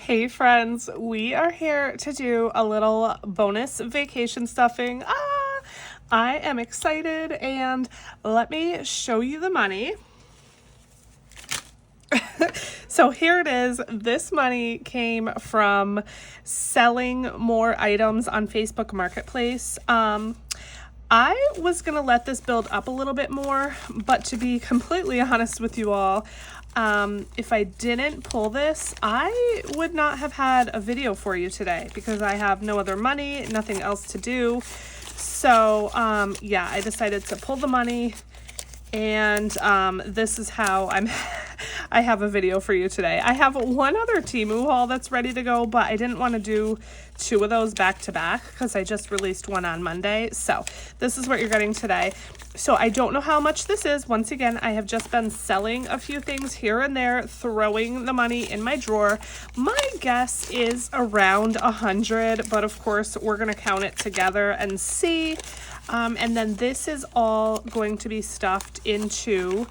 Hey friends, we are here to do a little bonus vacation stuffing. I am excited and let me show you the money. So here it is. This money came from selling more items on Facebook Marketplace. I was going to let this build up a little bit more, but to be completely honest with you all, if I didn't pull this, I would not have had a video for you today because I have no other money, nothing else to do. So, yeah, I decided to pull the money, and this is how I have a video for you today. I have one other Temu haul that's ready to go, but I didn't want to do two of those back to back because I just released one on Monday. So this is what you're getting today. So I don't know how much this is. Once again, I have just been selling a few things here and there, throwing the money in my drawer. My guess is around 100, but of course we're going to count it together and see. And then this is all going to be stuffed into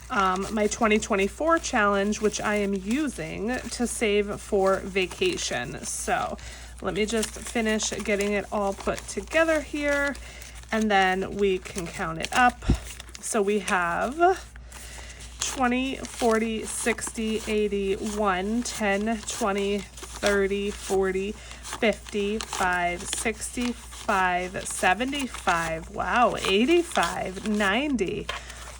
my 2024 challenge, which I am using to save for vacation. So let me just finish getting it all put together here, and then we can count it up. So we have 20, 40, 60, 80, 1, 10, 20, 30, 40, 50, 5, 65, 75, wow, 85, 90.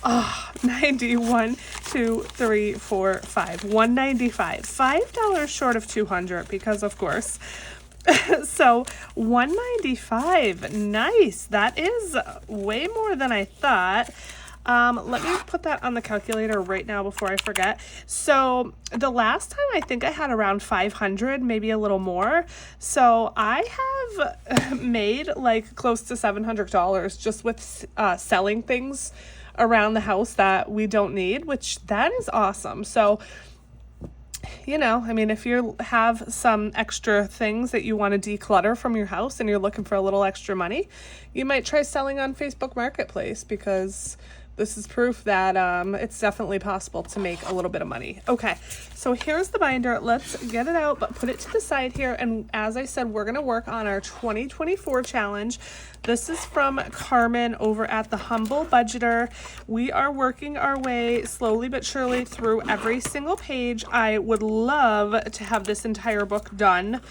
Oh, 90, 1, 2, 3, 4, 5, 195, $5 short of 200 because of course. So 195, nice. That is way more than I thought. Let me put that on the calculator right now before I forget. So the last time I think I had around 500, maybe a little more. So I have made like close to $700 just with selling things around the house that we don't need, which that is awesome. So, you know, I mean, if you have some extra things that you want to declutter from your house and you're looking for a little extra money, you might try selling on Facebook Marketplace because this is proof that it's definitely possible to make a little bit of money. Okay, so here's the binder. Let's get it out, but put it to the side here. And as I said, we're going to work on our 2024 challenge. This is from Carmen over at The Humble Budgeter. We are working our way slowly but surely through every single page. I would love to have this entire book done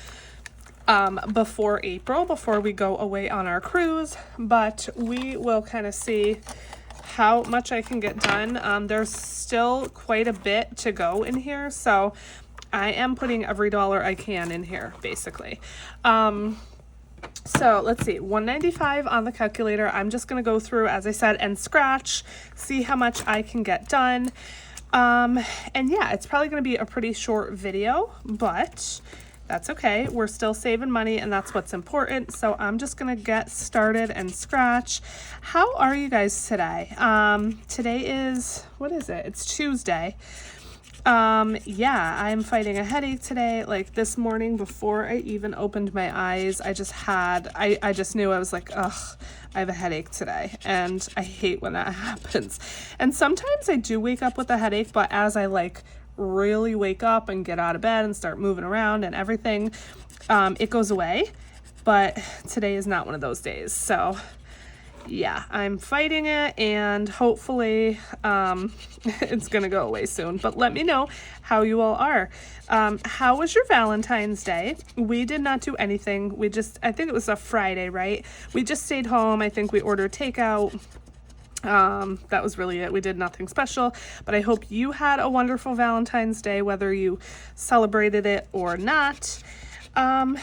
before April, before we go away on our cruise, but we will kind of see how much I can get done. There's still quite a bit to go in here, so I am putting every dollar I can in here, basically. So let's see, 195 on the calculator. I'm just going to go through, as I said, and scratch, see how much I can get done. And yeah, it's probably going to be a pretty short video, but that's okay. We're still saving money, and that's what's important. So I'm just going to get started and scratch. How are you guys today? Today is, what is it? It's Tuesday. Yeah, I'm fighting a headache today. Like this morning before I even opened my eyes, I just knew. I was like, ugh, I have a headache today. And I hate when that happens. And sometimes I do wake up with a headache, but as I really wake up and get out of bed and start moving around and everything, it goes away. But today is not one of those days. So yeah, I'm fighting it, and hopefully it's gonna go away soon. But let me know how you all are. How was your Valentine's Day? We did not do anything. I think it was a Friday, right? We just stayed home. I think we ordered takeout. That was really it. We did nothing special, but I hope you had a wonderful Valentine's Day, whether you celebrated it or not. And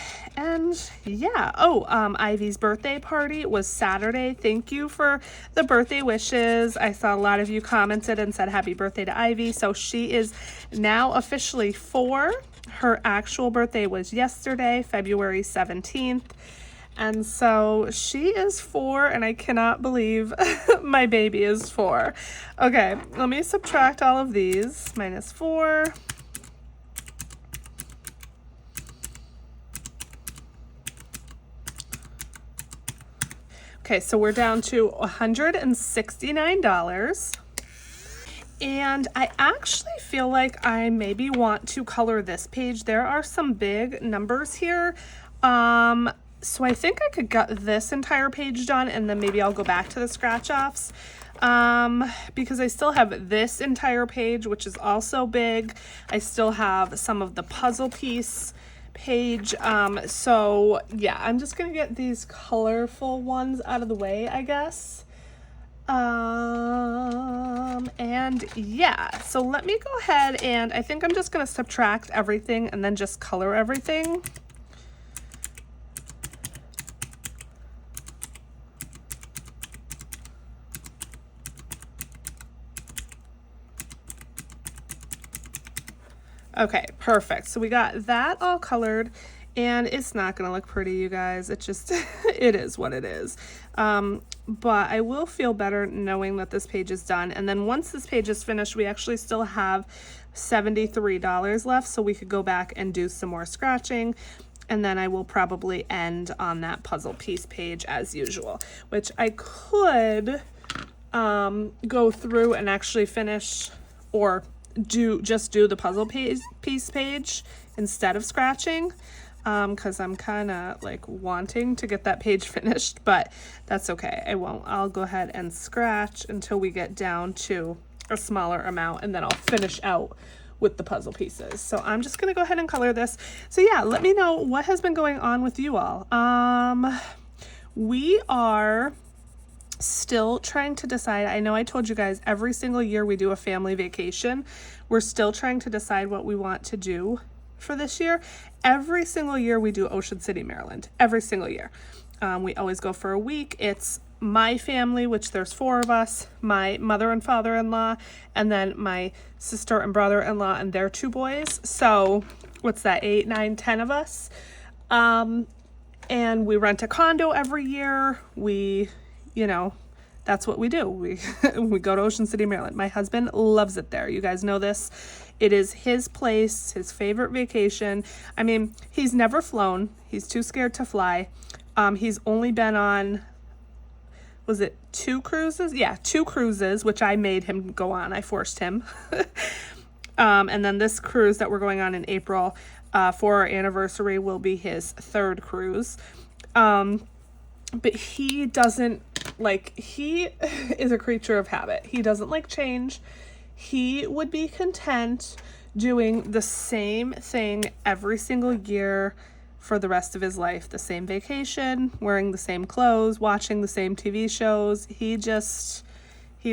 yeah, Ivy's birthday party was Saturday. Thank you for the birthday wishes. I saw a lot of you commented and said happy birthday to Ivy. So she is now officially 4. Her actual birthday was yesterday, February 17th. And so she is 4, and I cannot believe my baby is 4. Okay, let me subtract all of these. -4. Okay, so we're down to $169. And I actually feel like I maybe want to color this page. There are some big numbers here. So I think I could get this entire page done, and then maybe I'll go back to the scratch offs. Because I still have this entire page, which is also big. I still have some of the puzzle piece page. So yeah, I'm just gonna get these colorful ones out of the way, I guess. And yeah, so let me go ahead, and I think I'm just gonna subtract everything and then just color everything. Okay, perfect. So we got that all colored, and it's not gonna look pretty, you guys. It just, it is what it is. But I will feel better knowing that this page is done. And then once this page is finished, we actually still have $73 left, so we could go back and do some more scratching. And then I will probably end on that puzzle piece page as usual, which I could go through and actually finish, or just do the puzzle piece page instead of scratching, because I'm kind of like wanting to get that page finished, but that's okay. I won't. I'll go ahead and scratch until we get down to a smaller amount, and then I'll finish out with the puzzle pieces. So I'm just gonna go ahead and color this. So yeah, let me know what has been going on with you all. We are still trying to decide. I know I told you guys every single year we do a family vacation. We're still trying to decide what we want to do for this year. Every single year we do Ocean City, Maryland. Every single year. We always go for a week. It's my family, which there's 4 of us, my mother and father-in-law, and then my sister and brother-in-law and their 2 boys. So what's that, 8, 9, 10 of us? And we rent a condo every year. You know, that's what we do. We go to Ocean City, Maryland. My husband loves it there. You guys know this. It is his place, his favorite vacation. I mean, he's never flown. He's too scared to fly. He's only been on, was it 2 cruises? Yeah, 2 cruises, which I made him go on. I forced him. And then this cruise that we're going on in April for our anniversary will be his 3rd cruise. But he doesn't like, he is a creature of habit. He doesn't like change. He would be content doing the same thing every single year for the rest of his life. The same vacation, wearing the same clothes, watching the same TV shows. He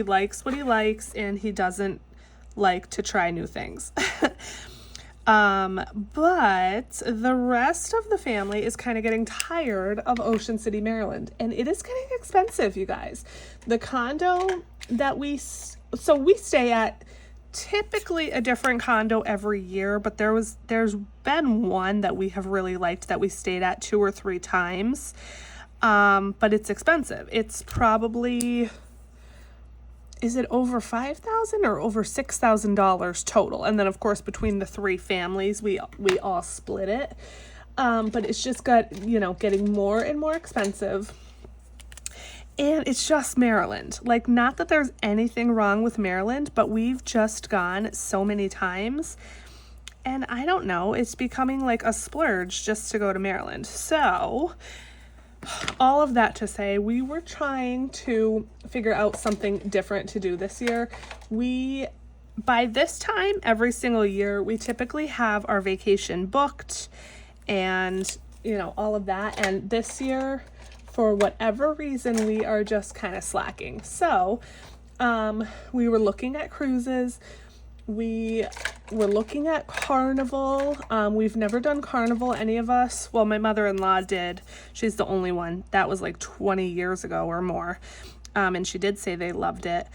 likes what he likes, and he doesn't like to try new things. But the rest of the family is kind of getting tired of Ocean City, Maryland, and it is getting expensive, you guys. The condo that we stay at, typically a different condo every year, but there's been one that we have really liked that we stayed at 2 or 3 times. But it's expensive. It's probably, is it over $5,000 or over $6,000 total? And then of course between the 3 families, we all split it. But it's just getting more and more expensive. And it's just Maryland. Like, not that there's anything wrong with Maryland, but we've just gone so many times. And I don't know, it's becoming like a splurge just to go to Maryland. So all of that to say, we were trying to figure out something different to do this year. By this time, every single year, we typically have our vacation booked and, all of that. And this year, for whatever reason, we are just kind of slacking. So we were looking at cruises. We were looking at Carnival. We've never done Carnival, any of us. Well, my mother-in-law did. She's the only one. That was like 20 years ago or more. And she did say they loved it.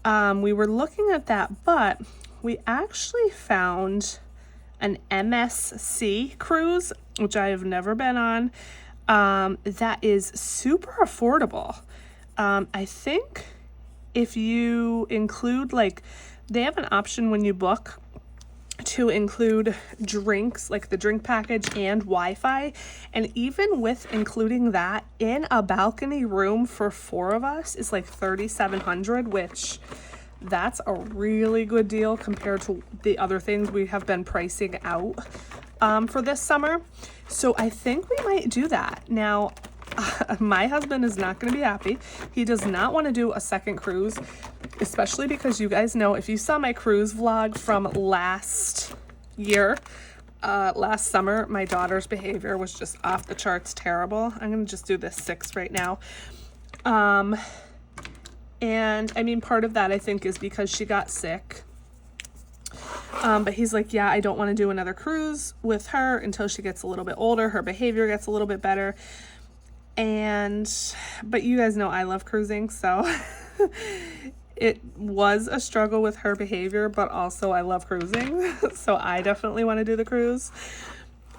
We were looking at that, but we actually found an MSC cruise, which I have never been on. That is super affordable. I think if you include, they have an option when you book to include drinks, like the drink package and Wi-Fi. And even with including that, in a balcony room for 4 of us is like $3,700, which that's a really good deal compared to the other things we have been pricing out for this summer. So I think we might do that. Now, my husband is not going to be happy. He does not want to do a second cruise, especially because you guys know, if you saw my cruise vlog from last year, last summer, my daughter's behavior was just off the charts terrible. I'm going to just do this 6 right now. And I mean, part of that I think is because she got sick. But he's like, yeah, I don't want to do another cruise with her until she gets a little bit older. Her behavior gets a little bit better. But you guys know I love cruising, so it was a struggle with her behavior, but also I love cruising. So I definitely want to do the cruise.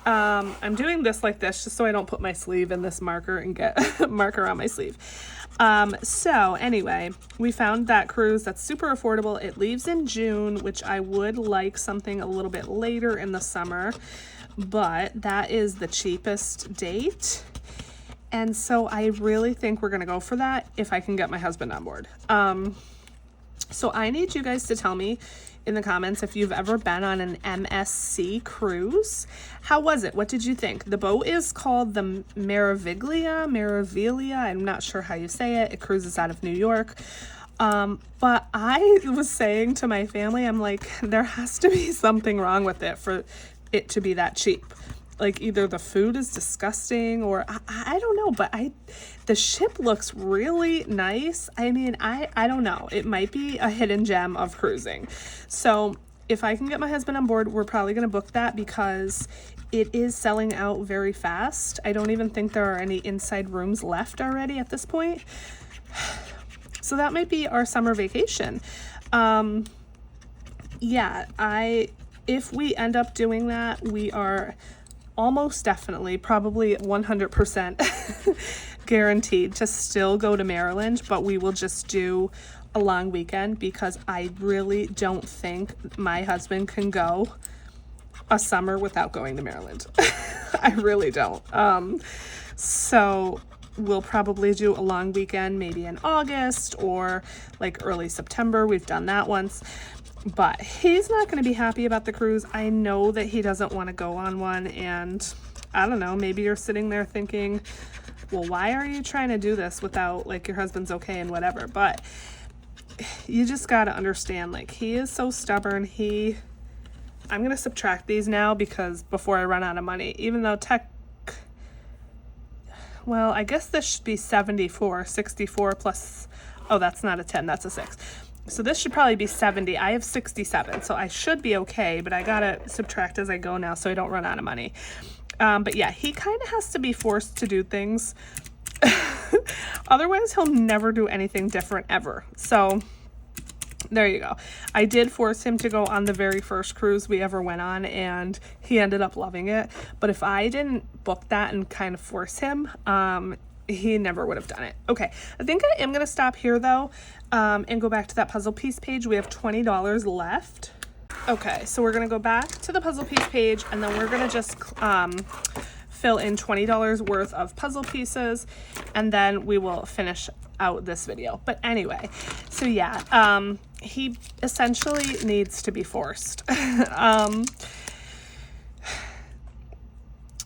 I'm doing this like this just so I don't put my sleeve in this marker and get marker on my sleeve. So anyway, we found that cruise that's super affordable. It leaves in June, which I would like something a little bit later in the summer, but that is the cheapest date. And so I really think we're going to go for that if I can get my husband on board. So I need you guys to tell me in the comments if you've ever been on an MSC cruise. How was it? What did you think? The boat is called the Meraviglia. I'm not sure how you say it. It cruises out of New York. But I was saying to my family, I'm like, there has to be something wrong with it for it to be that cheap. Like either the food is disgusting or I don't know, but the ship looks really nice. I mean, I don't know. It might be a hidden gem of cruising. So if I can get my husband on board, we're probably going to book that because it is selling out very fast. I don't even think there are any inside rooms left already at this point. So that might be our summer vacation. Yeah, if we end up doing that, we are almost definitely, probably 100% guaranteed to still go to Maryland, but we will just do a long weekend because I really don't think my husband can go a summer without going to Maryland. I really don't. So we'll probably do a long weekend, maybe in August or like early September. We've done that once. But he's not going to be happy about the cruise. I know that he doesn't want to go on one, and I don't know, maybe you're sitting there thinking, well, why are you trying to do this without, like, your husband's okay and whatever? But you just got to understand, like, he is so stubborn. I'm going to subtract these now because before I run out of money, even though well, I guess this should be 64 plus, oh, that's not a 10, that's a 6. So this should probably be 70. I have 67, so I should be okay, but I gotta subtract as I go now so I don't run out of money. But yeah, he kind of has to be forced to do things. Otherwise, he'll never do anything different ever. So there you go. I did force him to go on the very first cruise we ever went on, and he ended up loving it. But if I didn't book that and kind of force him, he never would have done it. Okay, I think I am going to stop here though, and go back to that puzzle piece page. We have $20 left. Okay, so we're going to go back to the puzzle piece page, and then we're going to just fill in $20 worth of puzzle pieces, and then we will finish out this video. But anyway, so yeah, he essentially needs to be forced.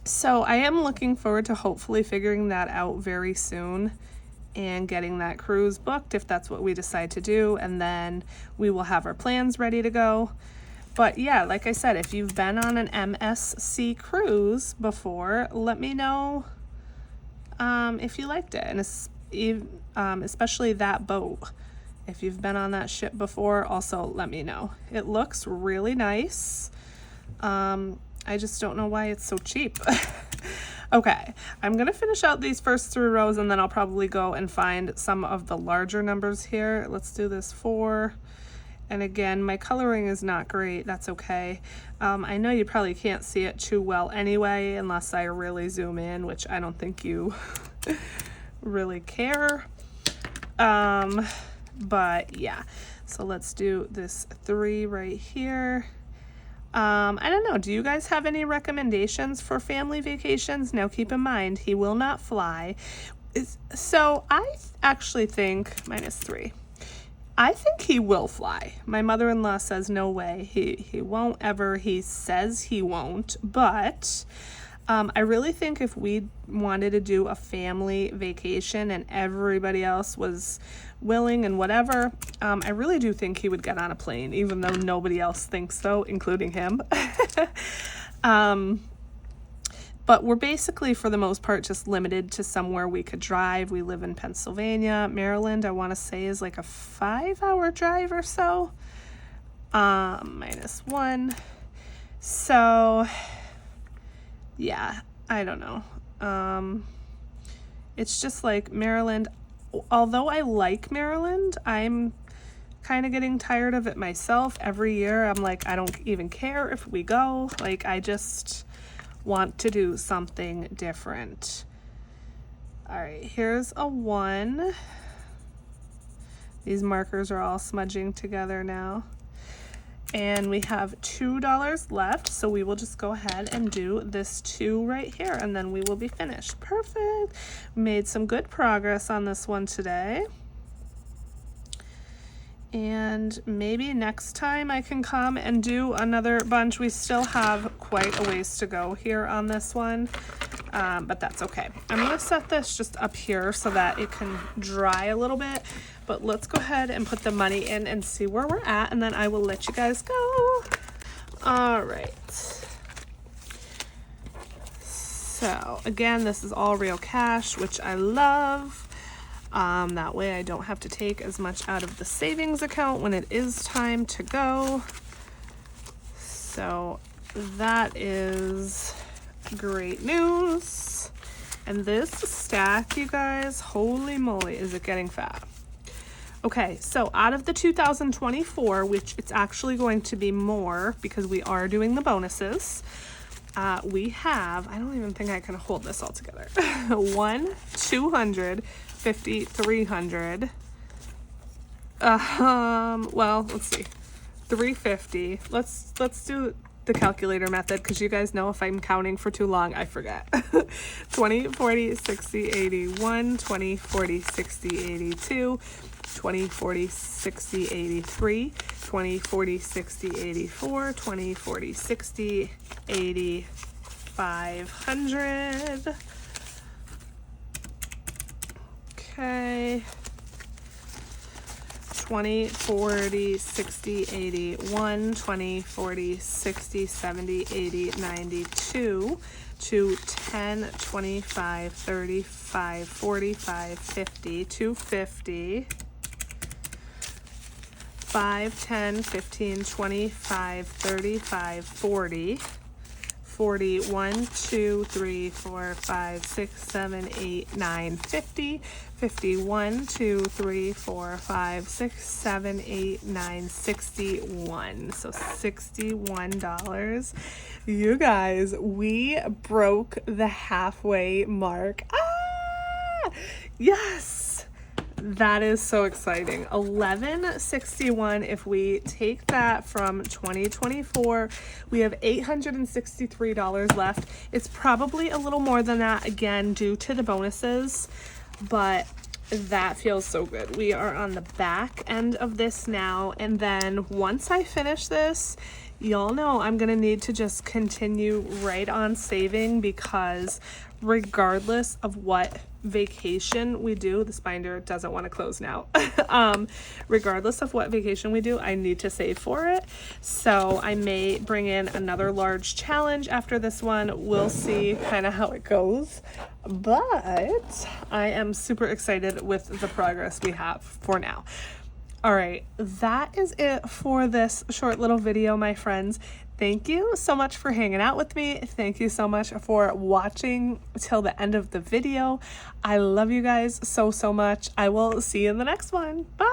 So I am looking forward to hopefully figuring that out very soon and getting that cruise booked if that's what we decide to do, and then we will have our plans ready to go. But yeah, like I said, if you've been on an MSC cruise before, let me know if you liked it, and especially that boat. If you've been on that ship before, also let me know. It looks really nice. I just don't know why it's so cheap. Okay, I'm gonna finish out these first 3 rows, and then I'll probably go and find some of the larger numbers here. Let's do this 4. And again, my coloring is not great. That's okay. I know you probably can't see it too well anyway, unless I really zoom in, which I don't think you really care. But yeah, so let's do this 3 right here. I don't know. Do you guys have any recommendations for family vacations? Now, keep in mind, he will not fly. So I actually think -3. I think he will fly. My mother-in-law says no way. He won't ever. He says he won't, but I really think if we wanted to do a family vacation and everybody else was willing and whatever, I really do think he would get on a plane, even though nobody else thinks so, including him. But we're basically, for the most part, just limited to somewhere we could drive. We live in Pennsylvania. Maryland, I want to say, is like a 5-hour drive or so. -1. So, yeah, I don't know. It's just like Maryland. Although I like Maryland, I'm kind of getting tired of it myself. Every year, I'm like, I don't even care if we go. Like, I just want to do something different. All right, here's a 1. These markers are all smudging together now. And we have $2 left, so we will just go ahead and do this 2 right here, and then we will be finished. Perfect. Made some good progress on this one today. And maybe next time I can come and do another bunch. We still have quite a ways to go here on this one, but that's okay. I'm gonna set this just up here so that it can dry a little bit, but let's go ahead and put the money in and see where we're at, and then I will let you guys go. All right. So again, this is all real cash, which I love. That way I don't have to take as much out of the savings account when it is time to go. So that is great news. And this stack, you guys, holy moly, is it getting fat. Okay, so out of the 2024, which it's actually going to be more because we are doing the bonuses, we have, I don't even think I can hold this all together. 1, 200, 50, 300. Well, let's see. 350. Let's do the calculator method, because you guys know if I'm counting for too long, I forget. 20, 40, 60, 81, 20, 40, 60, 82, 20, 40, 60, 83, 20, 40, 60, 84, 20, 40, 60, 80, 500. Okay. 20, 40, 60, 81, 20, 40, 60, 70, 80, 92, to 10, 25, 35, 45, 50, 250, 5, 10, 15, 25, 35, 40, 41, 2, 3, 4, 5, 6, 7, 8, 9, 50, 51, 2, 3, 4, 5, 6, 7, 8, 9, 61. So $61. You guys, we broke the halfway mark. Ah! Yes! That is so exciting. $11.61. If we take that from 2024, we have $863 left. It's probably a little more than that, again, due to the bonuses, but that feels so good. We are on the back end of this now, and then once I finish this, y'all know I'm gonna need to just continue right on saving, because regardless of what vacation we do, this binder doesn't want to close now. Regardless of what vacation we do, I need to save for it. So I may bring in another large challenge after this one. We'll see kind of how it goes, but I am super excited with the progress we have for now. All right, that is it for this short little video, my friends. Thank you so much for hanging out with me. Thank you so much for watching till the end of the video. I love you guys so, so much. I will see you in the next one. Bye.